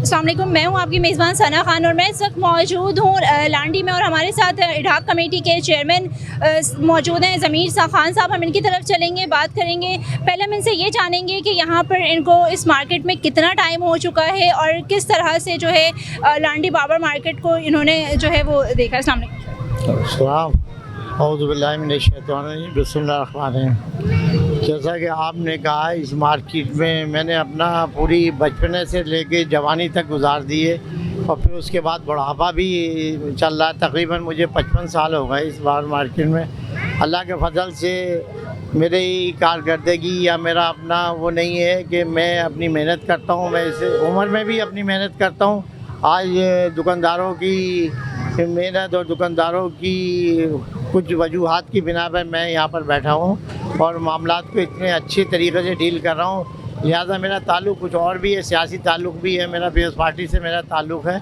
अस्सलाम वालेकुम, मैं हूँ आपकी मेज़बान सना खान और मैं इस वक्त मौजूद हूँ लांडी में और हमारे साथ इडाक कमेटी के चेयरमैन मौजूद हैं ज़मीर खान साहब। हम इनकी तरफ चलेंगे, बात करेंगे। पहले हम इनसे ये जानेंगे कि यहाँ पर इनको इस मार्केट में कितना टाइम हो चुका है और किस तरह से जो है लांडी बाबर मार्केट को इन्होंने जो है वो देखा। अस्सलाम वालेकुम। जैसा कि आपने कहा, इस मार्केट में मैंने अपना पूरी बचपने से लेके जवानी तक गुजार दी है और फिर उसके बाद बुढ़ापा भी चल रहा है। तकरीबन मुझे 55 साल हो गए इस बार मार्केट में। अल्लाह के फजल से मेरी कारकर्दगी या मेरा अपना वो नहीं है कि मैं अपनी मेहनत करता हूँ। मैं इस उम्र में भी अपनी मेहनत करता हूँ। आज दुकानदारों की मेहनत और दुकानदारों की कुछ वजूहात की बिना पर मैं यहाँ पर बैठा हूँ और मामलात को इतने अच्छे तरीके से डील कर रहा हूँ। लिहाजा मेरा ताल्लुक़ कुछ और भी है, सियासी ताल्लुक़ भी है। मेरा पीपल्स पार्टी से मेरा ताल्लुक़ है।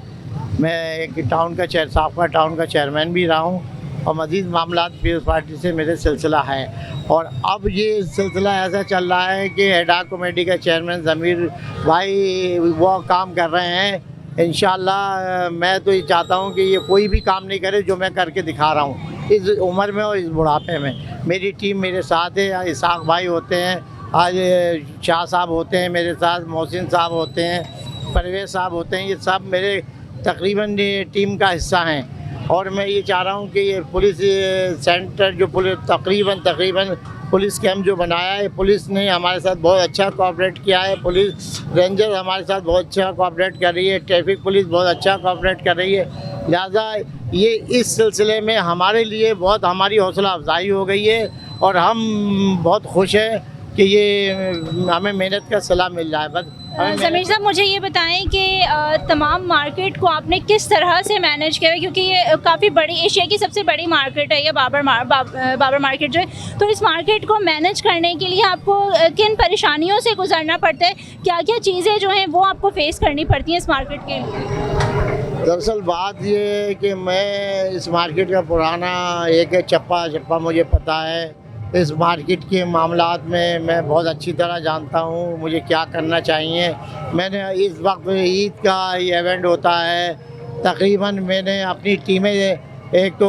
मैं एक टाउन का टाउन का चेयरमैन भी रहा हूँ और मज़ीद मामलात पीपल्स पार्टी से मेरे सिलसिला है। और अब ये सिलसिला ऐसा चल रहा है कि इडाक कमेटी का चेयरमैन ज़मीर भाई वो काम कर रहे हैं। इंशाअल्लाह मैं तो ये चाहता हूँ कि ये कोई भी काम नहीं करे जो मैं करके दिखा रहा हूँ इस उम्र में और इस बुढ़ापे में। मेरी टीम मेरे साथ है। इसाक भाई होते हैं, आज शाह साहब होते हैं मेरे साथ, मोहसिन साहब होते हैं, परवेज़ साहब होते हैं। ये सब मेरे तकरीबन टीम का हिस्सा हैं। और मैं ये चाह रहा हूँ कि ये पुलिस सेंटर जो तकरीबन पुलिस कैंप जो बनाया है, पुलिस ने हमारे साथ बहुत अच्छा कोऑपरेट किया है। पुलिस रेंजर हमारे साथ बहुत अच्छा कोऑपरेट कर रही है। ट्रैफिक पुलिस बहुत अच्छा कोऑपरेट कर रही है। लिहाजा ये इस सिलसिले में हमारे लिए बहुत हमारी हौसला अफजाई हो गई है और हम बहुत खुश हैं कि ये हमें मेहनत का सलाह मिल रहा है। बस ज़मीर साहब, मुझे ये बताएं कि तमाम मार्केट को आपने किस तरह से मैनेज किया, क्योंकि ये काफ़ी बड़ी, एशिया की सबसे बड़ी मार्केट है ये बाबर मार्केट जो है। तो इस मार्केट को मैनेज करने के लिए आपको किन परेशानियों से गुजरना पड़ता है, क्या क्या चीज़ें जो हैं वो आपको फेस करनी पड़ती हैं इस मार्केट के लिए? दरअसल बात ये है कि मैं इस मार्केट का पुराना एक चप्पा मुझे पता है। इस मार्केट के मामलात में मैं बहुत अच्छी तरह जानता हूँ मुझे क्या करना चाहिए। मैंने इस वक्त ईद का इवेंट होता है, तकरीबन मैंने अपनी टीमें, एक तो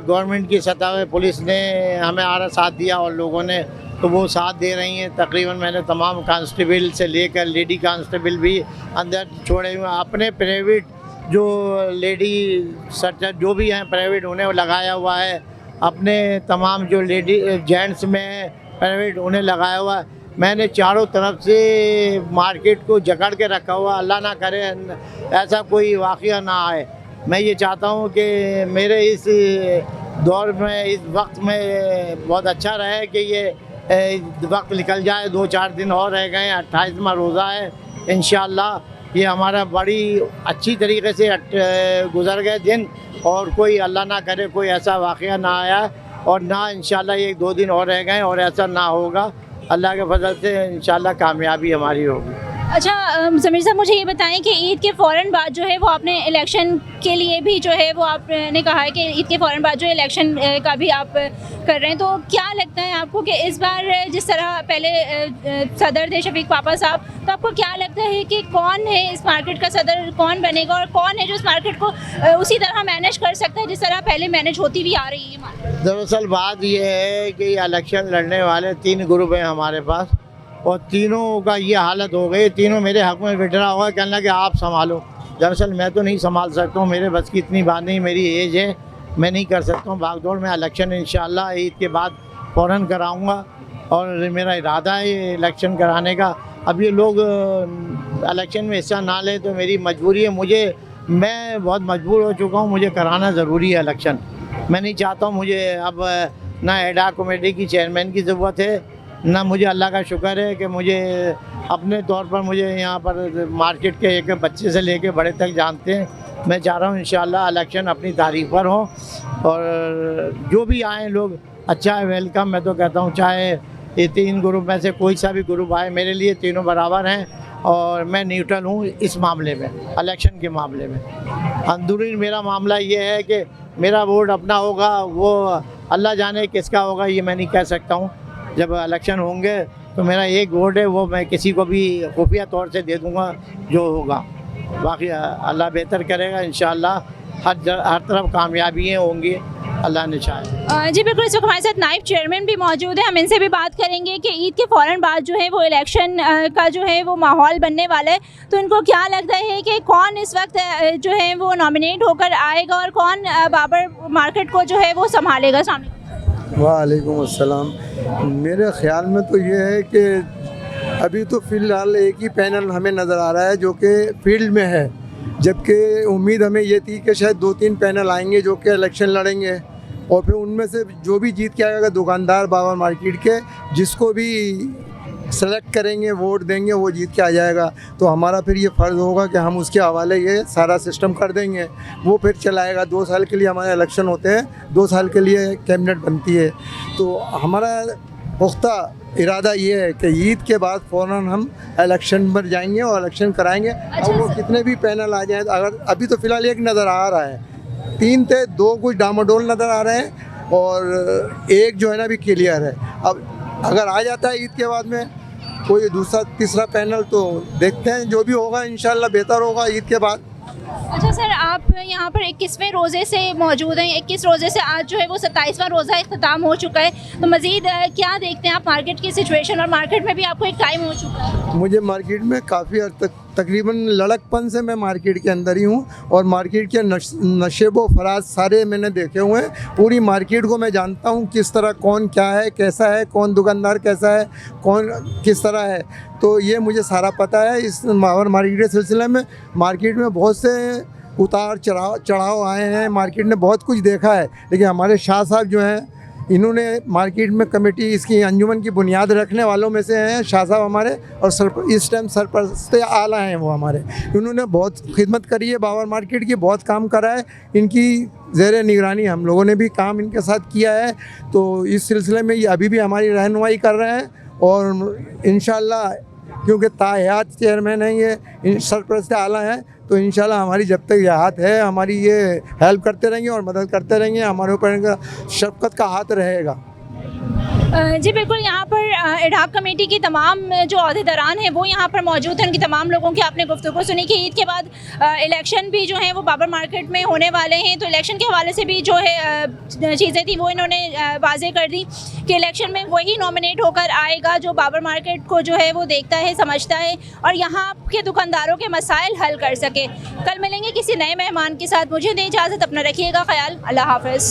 गवर्नमेंट की सतह पे पुलिस ने हमें आरा साथ दिया और लोगों ने तो वो साथ दे रही हैं। तकरीबन मैंने तमाम कांस्टेबल से लेकर लेडी कांस्टेबल भी अंदर छोड़े हुए, अपने प्राइवेट जो लेडी सर्जन जो भी हैं प्राइवेट उन्हें लगाया हुआ है, अपने तमाम जो लेडी जेंट्स में प्राइवेट उन्हें लगाया हुआ है। मैंने चारों तरफ से मार्केट को जकड़ के रखा हुआ। अल्लाह ना करे ऐसा कोई वाक़या ना आए। मैं ये चाहता हूँ कि मेरे इस दौर में, इस वक्त में बहुत अच्छा रहे कि ये वक्त निकल जाए। 2-4 दिन और रह गए, 28वां रोज़ा है। इंशाअल्लाह ये हमारा बड़ी अच्छी तरीके से गुजर गए दिन और कोई अल्लाह ना करे कोई ऐसा वाक़या ना आया और ना इंशाअल्लाह ये 1-2 दिन और रह गए और ऐसा ना होगा। अल्लाह के फजल से इंशाअल्लाह कामयाबी हमारी होगी। अच्छा ज़मीर साहब, मुझे ये बताएं कि ईद के फ़ौरन बाद जो है वो आपने इलेक्शन के लिए भी जो है वो आपने कहा है कि ईद के फ़ौरन बाद जो इलेक्शन का भी आप कर रहे हैं, तो क्या लगता है आपको कि इस बार जिस तरह पहले सदर थे शफीक पापा साहब, तो आपको क्या लगता है कि कौन है इस मार्केट का सदर, कौन बनेगा और कौन है जो इस मार्केट को उसी तरह मैनेज कर सकता है जिस तरह पहले मैनेज होती भी आ रही है? दरअसल बात यह है कि इलेक्शन लड़ने वाले 3 ग्रुप हैं हमारे पास और तीनों का ये हालत हो गई, तीनों मेरे हक़ में विड्रा हुआ, कहने लगे आप संभालो। दरअसल मैं तो नहीं संभाल सकता हूँ, मेरे बस की इतनी बात नहीं, मेरी एज है, मैं नहीं कर सकता हूँ भागदौड़ में। इलेक्शन इंशाअल्लाह ईद के बाद फ़ौरन कराऊँगा और मेरा इरादा है इलेक्शन कराने का। अब ये लोग इलेक्शन में हिस्सा ना लें तो मेरी मजबूरी है। मैं बहुत मजबूर हो चुका हूँ, मुझे कराना ज़रूरी है इलेक्शन। मैं नहीं चाहता हूँ, मुझे अब ना इडाक कमेटी की चेयरमैन की ज़रूरत है, ना मुझे अल्लाह का शुक्र है कि मुझे अपने तौर पर मुझे यहाँ पर मार्केट के एक बच्चे से लेके बड़े तक जानते हैं। मैं चाह रहा हूँ इंशाअल्लाह इलेक्शन अपनी तारीख पर हो और जो भी आए लोग अच्छा है, वेलकम। मैं तो कहता हूँ चाहे ये 3 ग्रुप में से कोई सा भी ग्रुप आए, मेरे लिए तीनों बराबर हैं और मैं न्यूट्रल हूँ इस मामले में, इलेक्शन के मामले में। अंदरूनी मेरा मामला ये है कि मेरा वोट अपना होगा, वो अल्लाह जाने किसका होगा ये मैं नहीं कह सकता हूँ। जब इलेक्शन होंगे तो मेरा एक वोट है, वो मैं किसी को भी खुफिया तौर से दे दूँगा जो होगा। बाकी अल्लाह बेहतर करेगा इंशाअल्लाह। हर तरफ कामयाबियाँ होंगी, अल्लाह ने चाहे। जी बिल्कुल, इस वक्त हमारे साथ नायब चेयरमैन भी मौजूद है, हम इनसे भी बात करेंगे कि ईद के फ़ौरन बाद जो है वो इलेक्शन का जो है वो माहौल बनने वाला है, तो इनको क्या लगता है कि कौन इस वक्त जो है वो नॉमिनेट होकर आएगा और कौन बाबर मार्केट को जो है वो संभालेगा। सामने वालेकुम अस्सलाम। मेरे ख्याल में तो ये है कि अभी तो फ़िलहाल एक ही पैनल हमें नज़र आ रहा है जो कि फील्ड में है, जबकि उम्मीद हमें ये थी कि शायद 2-3 पैनल आएंगे जो कि इलेक्शन लड़ेंगे और फिर उनमें से जो भी जीत के आएगा दुकानदार बाबर मार्केट के जिसको भी सेलेक्ट करेंगे वोट देंगे वो जीत के आ जाएगा। तो हमारा फिर ये फ़र्ज़ होगा कि हम उसके हवाले ये सारा सिस्टम कर देंगे, वो फिर चलाएगा। 2 साल के लिए हमारे इलेक्शन होते हैं, 2 साल के लिए कैबिनेट बनती है। तो हमारा पुख्ता इरादा ये है कि ईद के बाद फ़ौरन हम इलेक्शन पर जाएंगे और इलेक्शन कराएंगे। अब वो कितने भी पैनल आ जाएँ, अगर अभी तो फ़िलहाल एक नज़र आ रहा है, 3 थे, 2 कुछ डामाडोल नज़र आ रहे हैं और एक जो है ना अभी क्लियर है। अब अगर आ जाता है ईद के बाद में कोई दूसरा तीसरा पैनल तो देखते हैं, जो भी होगा इंशाल्लाह बेहतर होगा ईद के बाद। अच्छा सर, आप यहाँ पर 21वें रोज़े से मौजूद हैं, 21 रोज़े से आज जो है वो 27वां रोज़ा इख्तिताम हो चुका है, तो मज़ीद क्या देखते हैं आप मार्केट की सिचुएशन, और मार्केट में भी आपको एक टाइम हो चुका है? मुझे मार्केट में काफ़ी हद तक तकरीबन लड़कपन से मैं मार्केट के अंदर ही हूँ और मार्केट के नशेब व फराज सारे मैंने देखे हुए हैं। पूरी मार्केट को मैं जानता हूँ किस तरह कौन क्या है, कैसा है, कौन दुकानदार कैसा है, कौन किस तरह है, तो ये मुझे सारा पता है। इस बाबर मार्केट के सिलसिले में मार्केट में बहुत से उतार चढ़ाव आए हैं, मार्केट ने बहुत कुछ देखा है, लेकिन हमारे शाह साहब जो हैं इन्होंने मार्केट में कमेटी इसकी अंजुमन की बुनियाद रखने वालों में से हैं शाह साहब हमारे, और इस टाइम सरपरस्त आला हैं वो हमारे। इन्होंने बहुत खिदमत करी है बाबर मार्केट की, बहुत काम करा है, इनकी ज़ेर निगरानी हम लोगों ने भी काम इनके साथ किया है। तो इस सिलसिले में ये अभी भी हमारी रहनुमाई कर रहे हैं और इंशाअल्लाह क्योंकि ताहयात चेयरमैन हैं ये, सरपरस्त आला हैं, तो इंशाल्लाह हमारी जब तक ये हाथ है हमारी ये हेल्प करते रहेंगे और मदद करते रहेंगे, हमारे ऊपर इनका शफ़क़त का हाथ रहेगा। जी बिल्कुल, यहाँ पर एडहॉक कमेटी की तमाम जो अहदेदारान हैं वो यहाँ पर मौजूद हैं, उनकी तमाम लोगों की आपने गुफ्तगू सुनी कि ईद के बाद इलेक्शन भी जो है वो बाबर मार्केट में होने वाले हैं, तो इलेक्शन के हवाले से भी जो है चीज़ें थी वो इन्होंने वाज़ेह कर दी कि इलेक्शन में वही नॉमिनेट होकर आएगा जो बाबर मार्केट को जो है वो देखता है, समझता है और यहाँ के दुकानदारों के मसाइल हल कर सके। कल मिलेंगे किसी नए मेहमान के साथ, मुझे दें इजाज़त, अपना रखिएगा ख्याल, अल्लाह हाफ़िज़।